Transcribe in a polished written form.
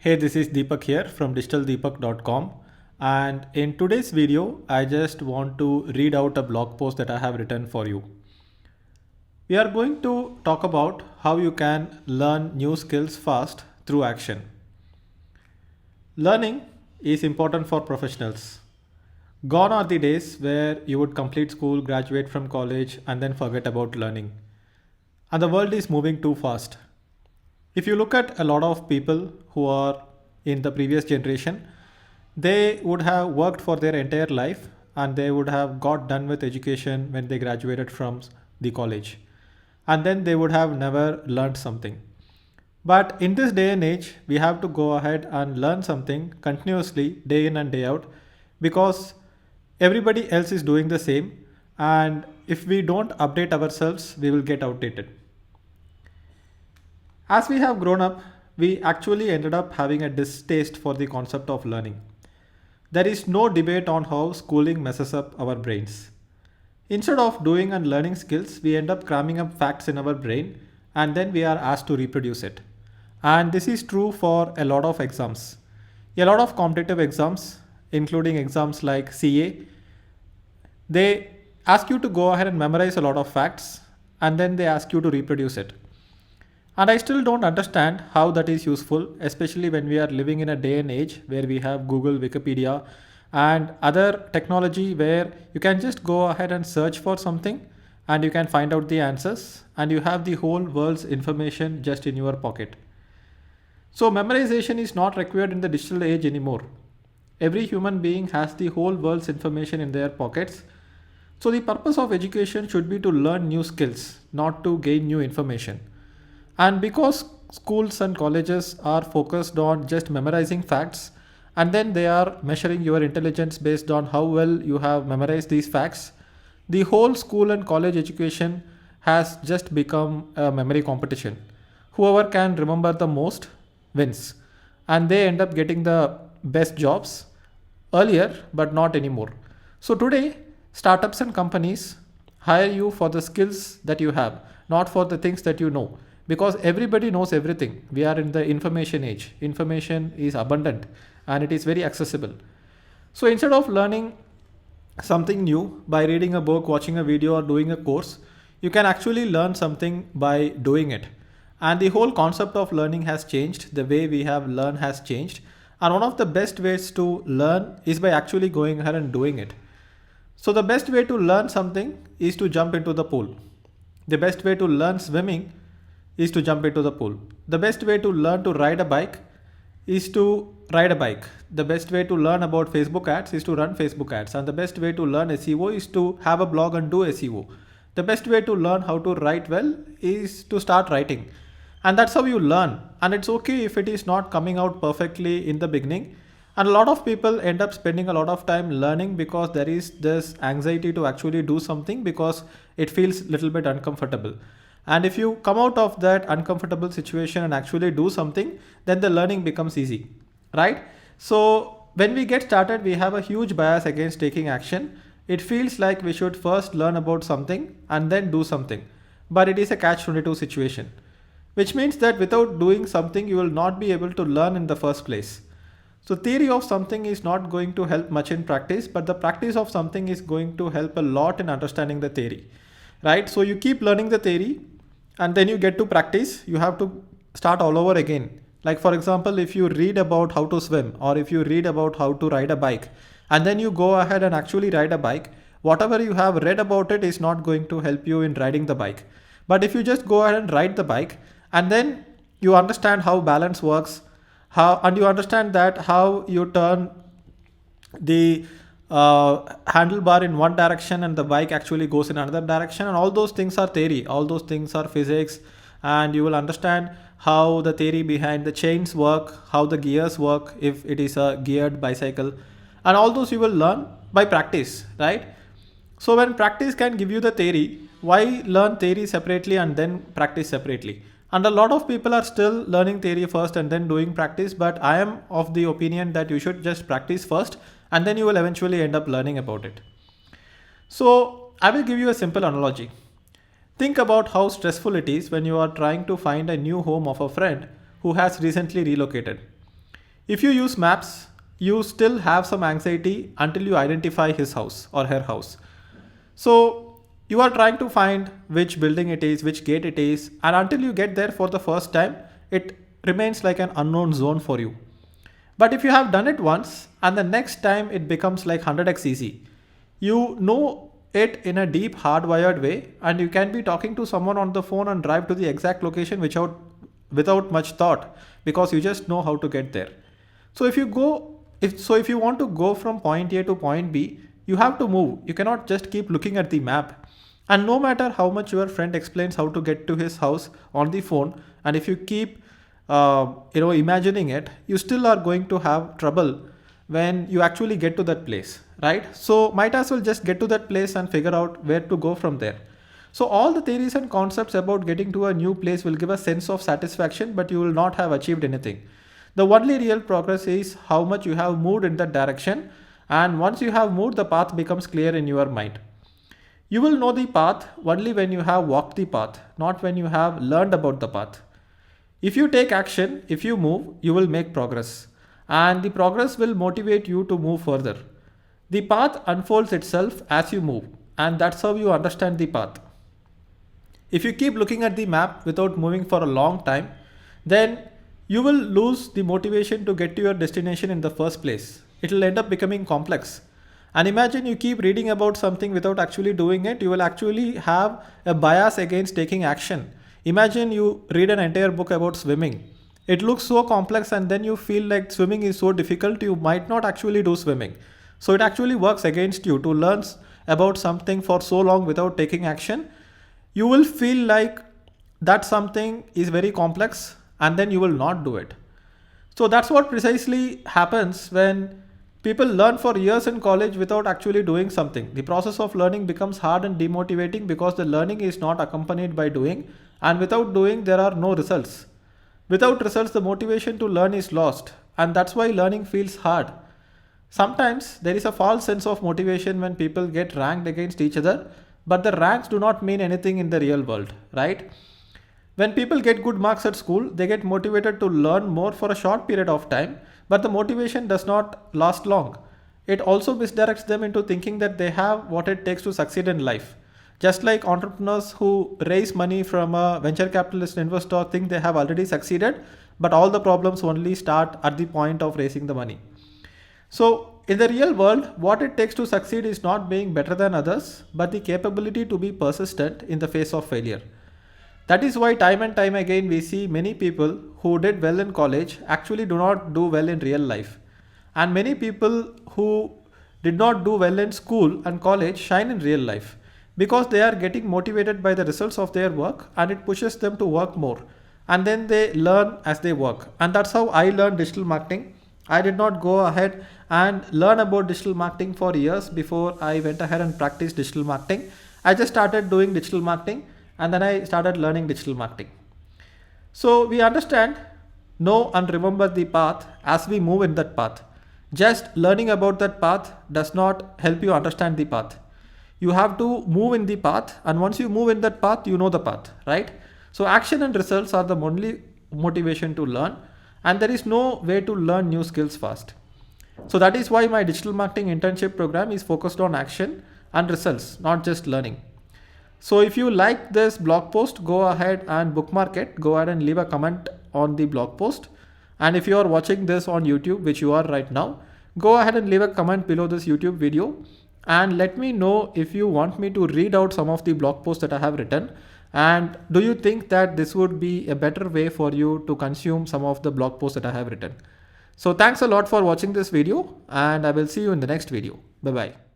Hey, this is Deepak here from digitaldeepak.com, and in today's video I just want to read out a blog post that I have written for you. We are going to talk about how you can learn new skills fast through action. Learning is important for professionals. Gone are the days where you would complete school, graduate from college, and then forget about learning. And the world is moving too fast. If you look at a lot of people who are in the previous generation, they would have worked for their entire life and they would have got done with education when they graduated from the college. And then they would have never learned something. But in this day and age, we have to go ahead and learn something continuously, day in and day out, because everybody else is doing the same. And if we don't update ourselves, we will get outdated. As we have grown up, we actually ended up having a distaste for the concept of learning. There is no debate on how schooling messes up our brains. Instead of doing and learning skills, we end up cramming up facts in our brain and then we are asked to reproduce it. And this is true for a lot of exams. A lot of competitive exams, including exams like CA, they ask you to go ahead and memorize a lot of facts and then they ask you to reproduce it. And I still don't understand how that is useful, especially when we are living in a day and age where we have Google, Wikipedia, and other technology where you can just go ahead and search for something and you can find out the answers and you have the whole world's information just in your pocket. So, memorization is not required in the digital age anymore. Every human being has the whole world's information in their pockets. So, the purpose of education should be to learn new skills, not to gain new information. And because schools and colleges are focused on just memorizing facts and then they are measuring your intelligence based on how well you have memorized these facts, the whole school and college education has just become a memory competition. Whoever can remember the most wins. And they end up getting the best jobs earlier, but not anymore. So today, startups and companies hire you for the skills that you have, not for the things that you know, because everybody knows everything. We are in the information age. Information is abundant and it is very accessible. So instead of learning something new by reading a book, watching a video, or doing a course, you can actually learn something by doing it. And the whole concept of learning has changed. The way we have learned has changed. And one of the best ways to learn is by actually going ahead and doing it. So the best way to learn something is to jump into the pool. The best way to learn swimming is to jump into the pool. The best way to learn to ride a bike is to ride a bike. The best way to learn about Facebook ads is to run Facebook ads. And the best way to learn SEO is to have a blog and do SEO. The best way to learn how to write well is to start writing. And that's how you learn. And it's okay if it is not coming out perfectly in the beginning. And a lot of people end up spending a lot of time learning because there is this anxiety to actually do something because it feels a little bit uncomfortable. And if you come out of that uncomfortable situation and actually do something, then the learning becomes easy, right? So when we get started, we have a huge bias against taking action. It feels like we should first learn about something and then do something. But it is a catch-22 situation, which means that without doing something, you will not be able to learn in the first place. So theory of something is not going to help much in practice, but the practice of something is going to help a lot in understanding the theory, right? So you keep learning the theory, and then you get to practice, you have to start all over again. Like for example, if you read about how to swim or if you read about how to ride a bike and then you go ahead and actually ride a bike, whatever you have read about it is not going to help you in riding the bike. But if you just go ahead and ride the bike and then you understand how balance works, how and you understand that how you turn the handlebar in one direction and the bike actually goes in another direction, and all those things are theory, all those things are physics, and you will understand how the theory behind the chains work, how the gears work if it is a geared bicycle, and all those you will learn by practice, right? So when practice can give you the theory, why learn theory separately and then practice separately? And a lot of people are still learning theory first and then doing practice, but I am of the opinion that you should just practice first and then you will eventually end up learning about it. So I will give you a simple analogy. Think about how stressful it is when you are trying to find a new home of a friend who has recently relocated. If you use maps, you still have some anxiety until you identify his house or her house. So you are trying to find which building it is, which gate it is, and until you get there for the first time, it remains like an unknown zone for you. But if you have done it once and the next time it becomes like 100x easy, you know it in a deep hardwired way, and you can be talking to someone on the phone and drive to the exact location without much thought, because you just know how to get there. So if you want to go from point A to point B, you have to move. You cannot just keep looking at the map. And no matter how much your friend explains how to get to his house on the phone, and if you keep imagining it, you still are going to have trouble when you actually get to that place, right? So might as well just get to that place and figure out where to go from there. So all the theories and concepts about getting to a new place will give a sense of satisfaction, but you will not have achieved anything. The only real progress is how much you have moved in that direction, and once you have moved, the path becomes clear in your mind. You will know the path only when you have walked the path, not when you have learned about the path. If you take action, if you move, you will make progress. And the progress will motivate you to move further. The path unfolds itself as you move, and that's how you understand the path. If you keep looking at the map without moving for a long time, then you will lose the motivation to get to your destination in the first place. It will end up becoming complex. And imagine you keep reading about something without actually doing it, you will actually have a bias against taking action. Imagine you read an entire book about swimming. It looks so complex, and then you feel like swimming is so difficult, you might not actually do swimming. So it actually works against you to learn about something for so long without taking action. You will feel like that something is very complex, and then you will not do it. So that's what precisely happens when people learn for years in college without actually doing something. The process of learning becomes hard and demotivating because the learning is not accompanied by doing, and without doing, there are no results. Without results, the motivation to learn is lost, and that's why learning feels hard. Sometimes there is a false sense of motivation when people get ranked against each other, but the ranks do not mean anything in the real world, right? When people get good marks at school, they get motivated to learn more for a short period of time, but the motivation does not last long. It also misdirects them into thinking that they have what it takes to succeed in life. Just like entrepreneurs who raise money from a venture capitalist investor think they have already succeeded, but all the problems only start at the point of raising the money. So, in the real world, what it takes to succeed is not being better than others, but the capability to be persistent in the face of failure. That is why time and time again we see many people who did well in college actually do not do well in real life. And many people who did not do well in school and college shine in real life because they are getting motivated by the results of their work, and it pushes them to work more. And then they learn as they work. And that's how I learned digital marketing. I did not go ahead and learn about digital marketing for years before I went ahead and practiced digital marketing. I just started doing digital marketing, and then I started learning digital marketing. So we understand, know, and remember the path as we move in that path. Just learning about that path does not help you understand the path. You have to move in the path, and once you move in that path, you know the path, right? So action and results are the only motivation to learn, and there is no way to learn new skills fast. So that is why my digital marketing internship program is focused on action and results, not just learning. So if you like this blog post, go ahead and bookmark it. Go ahead and leave a comment on the blog post. And if you are watching this on YouTube, which you are right now, go ahead and leave a comment below this YouTube video and let me know if you want me to read out some of the blog posts that I have written. And do you think that this would be a better way for you to consume some of the blog posts that I have written? So thanks a lot for watching this video, and I will see you in the next video. Bye bye.